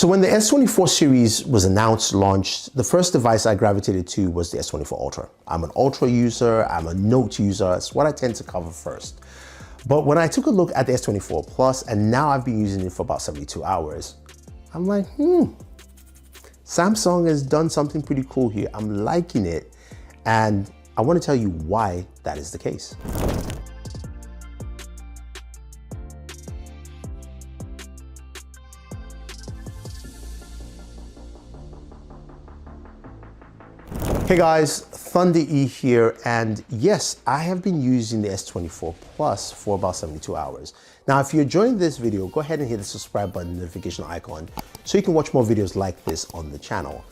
So when the S24 series was announced, launched, the first device I gravitated to was the S24 Ultra. I'm an Ultra user, I'm a Note user, it's what I tend to cover first. But when I took a look at the S24 Plus, and now I've been using it for about 72 hours, I'm like, Samsung has done something pretty cool here. I'm liking it, and I want to tell you why that is the case. Hey guys, Thunder E here, and yes, I have been using the S24 Plus for about 72 hours. Now, if you're enjoying this video, go ahead and hit the subscribe button, notification icon, so you can watch more videos like this on the channel.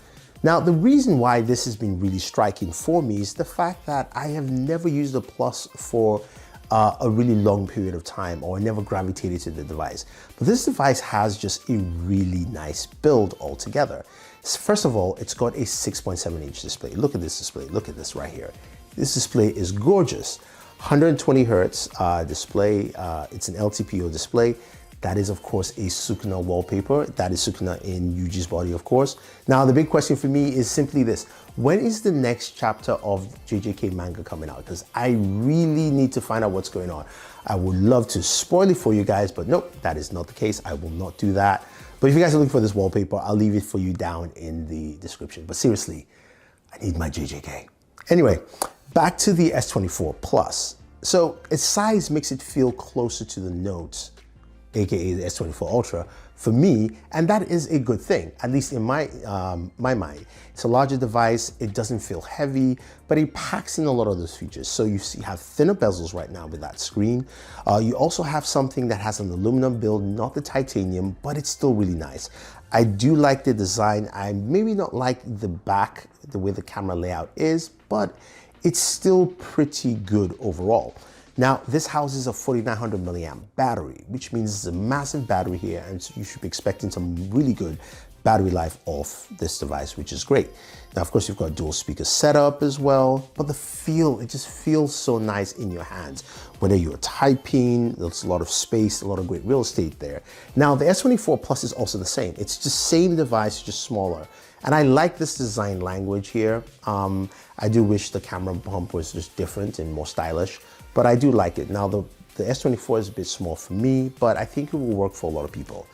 Now, the reason why this has been really striking for me is the fact that I have never used the Plus for a really long period of time, or never gravitated to the device. But this device has just a really nice build altogether. First of all, it's got a 6.7-inch display. Look at this display, look at this right here. This display is gorgeous. 120 hertz display, it's an LTPO display. That is, of course, a Sukuna wallpaper. That is Sukuna in Yuji's body, of course. Now, the big question for me is simply this. When is the next chapter of JJK manga coming out? Because I really need to find out what's going on. I would love to spoil it for you guys, but nope, that is not the case. I will not do that. But if you guys are looking for this wallpaper, I'll leave it for you down in the description. But seriously, I need my JJK. Anyway, back to the S24 Plus. So its size makes it feel closer to the Note, aka the S24 Ultra, for me, and that is a good thing, at least in my mind. It's a larger device, it doesn't feel heavy, but it packs in a lot of those features. So you have thinner bezels right now with that screen. You also have something that has an aluminum build, not the titanium, but it's still really nice. I do like the design. I maybe not like the back, the way the camera layout is, but it's still pretty good overall. Now, this houses a 4900 milliamp battery, which means it's a massive battery here, and so you should be expecting some really good battery life off this device, which is great. Now, of course, you've got dual speaker setup as well, but the feel, it just feels so nice in your hands. Whether you're typing, there's a lot of space, a lot of great real estate there. Now, the S24 Plus is also the same. It's the same device, just smaller. And I like this design language here. I do wish the camera bump was just different and more stylish, but I do like it. Now, the S24 is a bit small for me, but I think it will work for a lot of people.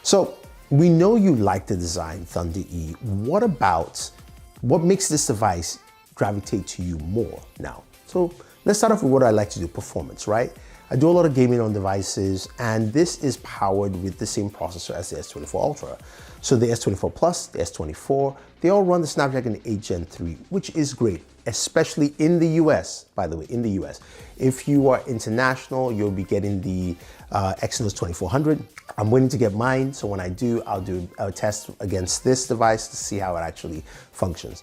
So we know you like the design, Thunder E. What makes this device gravitate to you more now? So let's start off with what I like to do, performance, right? I do a lot of gaming on devices, and this is powered with the same processor as the S24 Ultra. So the S24 Plus, the S24, they all run the Snapdragon 8 Gen 3, which is great, especially in the US, by the way, in the US. If you are international, you'll be getting the Exynos 2400. I'm waiting to get mine, so when I do, I'll do a test against this device to see how it actually functions.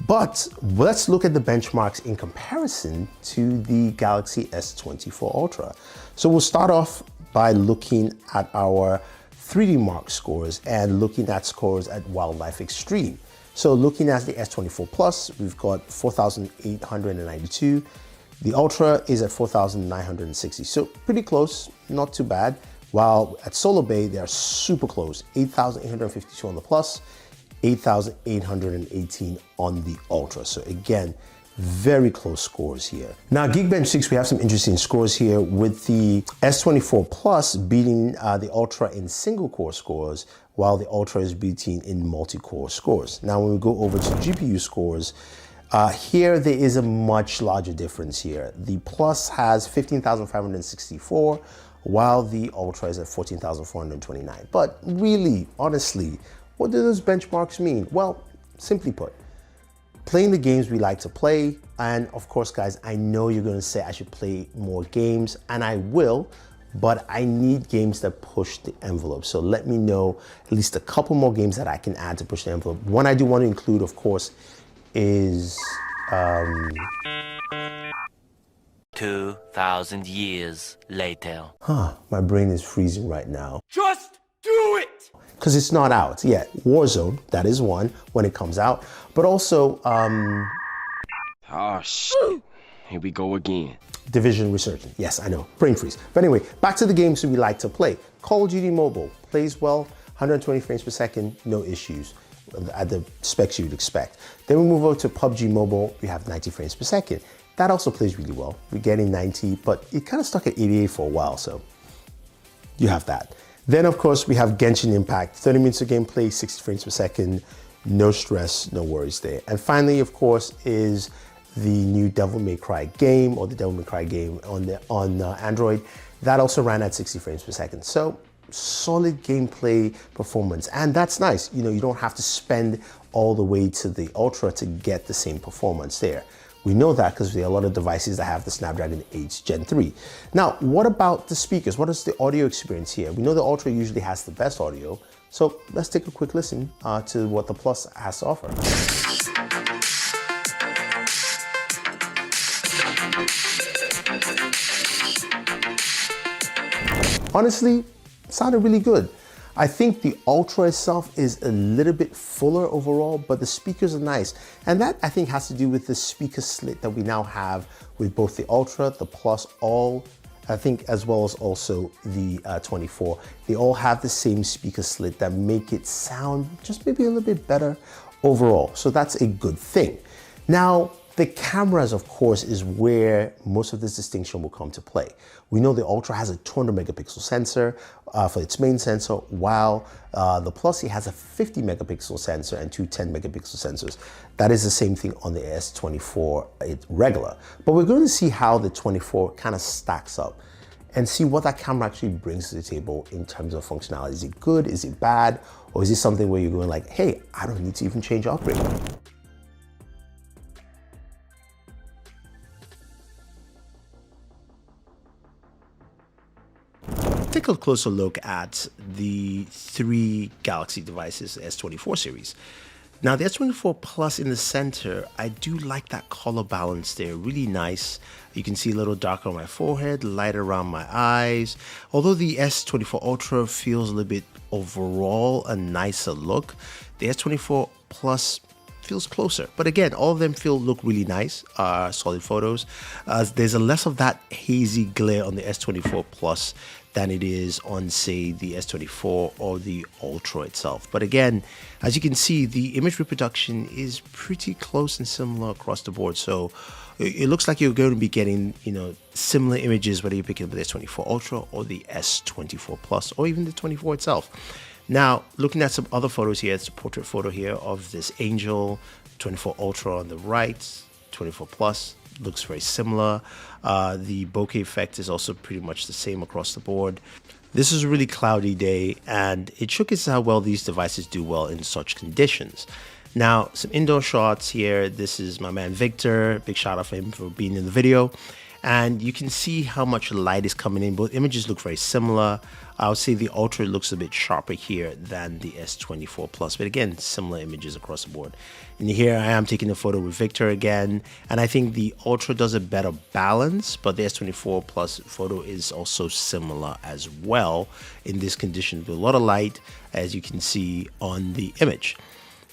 But let's look at the benchmarks in comparison to the Galaxy S24 Ultra. So we'll start off by looking at our 3D Mark scores and looking at scores at Wildlife Extreme. So looking at the S24 Plus, we've got 4,892. The Ultra is at 4,960. So pretty close, not too bad. While at Solar Bay, they are super close, 8,852 on the Plus, 8,818 on the Ultra. So again, very close scores here. Now, Geekbench 6, we have some interesting scores here with the S24 Plus beating the Ultra in single core scores, while the Ultra is beating in multi-core scores. Now, when we go over to GPU scores, here there is a much larger difference here. The Plus has 15,564, while the Ultra is at 14,429. But really, honestly, what do those benchmarks mean? Well, simply put, playing the games we like to play, and of course, guys, I know you're gonna say I should play more games, and I will, but I need games that push the envelope. So let me know at least a couple more games that I can add to push the envelope. One I do want to include, of course, is 2,000 years later. My brain is freezing right now. Just do it! Because it's not out yet. Warzone, that is one when it comes out, but also oh shit, here we go again. Division Resurgent. Yes, I know, brain freeze. But anyway, back to the games we like to play. Call of Duty Mobile plays well, 120 frames per second, no issues at the specs you'd expect. Then we move over to PUBG Mobile, we have 90 frames per second. That also plays really well. We're getting 90, but it kind of stuck at 88 for a while, so you have that. Then of course we have Genshin Impact, 30 minutes of gameplay, 60 frames per second, no stress, no worries there. And finally, of course, is the new Devil May Cry game, or the Devil May Cry game on Android. That also ran at 60 frames per second. So solid gameplay performance, and that's nice. You know, you don't have to spend all the way to the Ultra to get the same performance there. We know that because there are a lot of devices that have the Snapdragon 8 Gen 3. Now, what about the speakers? What is the audio experience here? We know the Ultra usually has the best audio, so let's take a quick listen to what the Plus has to offer. Honestly, it sounded really good. I think the Ultra itself is a little bit fuller overall, but the speakers are nice. And that, I think, has to do with the speaker slit that we now have with both the Ultra, the Plus, I think, as well as also the 24. They all have the same speaker slit that make it sound just maybe a little bit better overall. So that's a good thing. Now, the cameras, of course, is where most of this distinction will come to play. We know the Ultra has a 200 megapixel sensor for its main sensor, while the Plus has a 50 megapixel sensor and two 10 megapixel sensors. That is the same thing on the S24 regular. But we're going to see how the 24 kind of stacks up and see what that camera actually brings to the table in terms of functionality. Is it good? Is it bad? Or is it something where you're going like, hey, I don't need to even change upgrade? Take a closer look at the three Galaxy devices, the S24 series. Now the S24 Plus in the center, I do like that color balance there, really nice. You can see a little darker on my forehead, light around my eyes. Although the S24 Ultra feels a little bit overall a nicer look, the S24 Plus feels closer. But again, all of them look really nice, solid photos. There's a less of that hazy glare on the S24 Plus than it is on, say, the S24 or the Ultra itself. But again, as you can see, the image reproduction is pretty close and similar across the board. So it looks like you're going to be getting, you know, similar images whether you're picking up the S24 Ultra or the S24 Plus or even the 24 itself. Now, looking at some other photos here, it's a portrait photo here of this angel, 24 Ultra on the right, 24 Plus looks very similar. The bokeh effect is also pretty much the same across the board. This is a really cloudy day, and it showcases how well these devices do well in such conditions. Now, some indoor shots here. This is my man Victor. Big shout out for him for being in the video. And you can see how much light is coming in. Both images look very similar. I would say the Ultra looks a bit sharper here than the S24 Plus, but again, similar images across the board. And here I am taking a photo with Victor again, and I think the Ultra does a better balance, but the S24 Plus photo is also similar as well in this condition with a lot of light, as you can see on the image.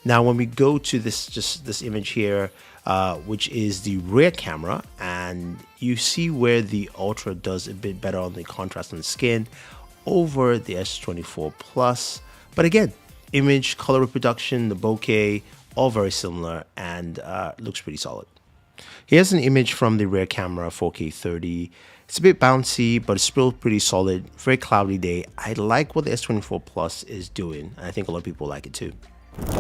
Now, when we go to this image here, which is the rear camera, and you see where the Ultra does a bit better on the contrast on the skin over the S24 Plus. But again, image, color reproduction, the bokeh, all very similar, and looks pretty solid. Here's an image from the rear camera, 4K 30. It's a bit bouncy, but it's still pretty solid. Very cloudy day. I like what the S24 Plus is doing, and I think a lot of people like it too.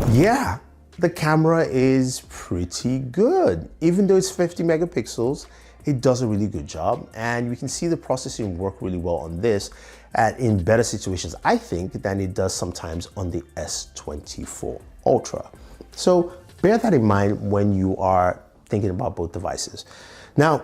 Yeah, the camera is pretty good. Even though it's 50 megapixels, it does a really good job, and we can see the processing work really well on this in better situations, I think, than it does sometimes on the S24 Ultra. So bear that in mind when you are thinking about both devices. Now,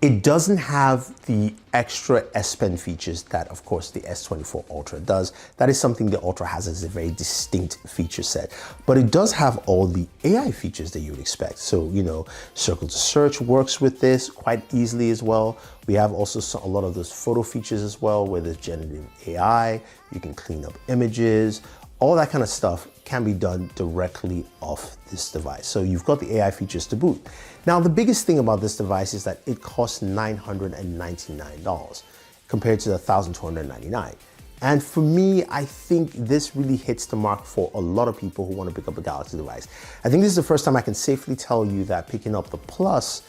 it doesn't have the extra S Pen features that, of course, the S24 Ultra does. That is something the Ultra has as a very distinct feature set. But it does have all the AI features that you would expect. So, you know, circle to search works with this quite easily as well. We have also a lot of those photo features as well, where there's generative AI, you can clean up images, all that kind of stuff can be done directly off this device. So you've got the AI features to boot. Now, the biggest thing about this device is that it costs $999 compared to the $1,299. And for me, I think this really hits the mark for a lot of people who want to pick up a Galaxy device. I think this is the first time I can safely tell you that picking up the Plus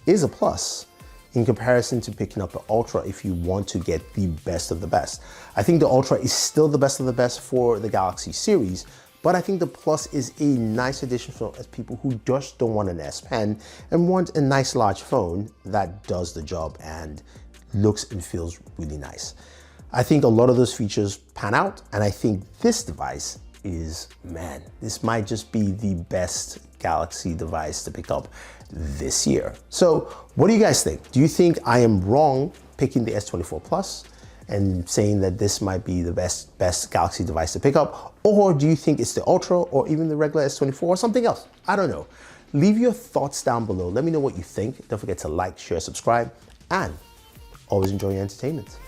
is a plus in comparison to picking up the Ultra if you want to get the best of the best. I think the Ultra is still the best of the best for the Galaxy series, but I think the Plus is a nice addition for people who just don't want an S Pen and want a nice large phone that does the job and looks and feels really nice. I think a lot of those features pan out, and I think this device is, man, this might just be the best Galaxy device to pick up this year. So what do you guys think? Do you think I am wrong picking the S24 Plus and saying that this might be the best Galaxy device to pick up? Or do you think it's the Ultra or even the regular S24 or something else? I don't know. Leave your thoughts down below. Let me know what you think. Don't forget to like, share, subscribe, and always enjoy your entertainment.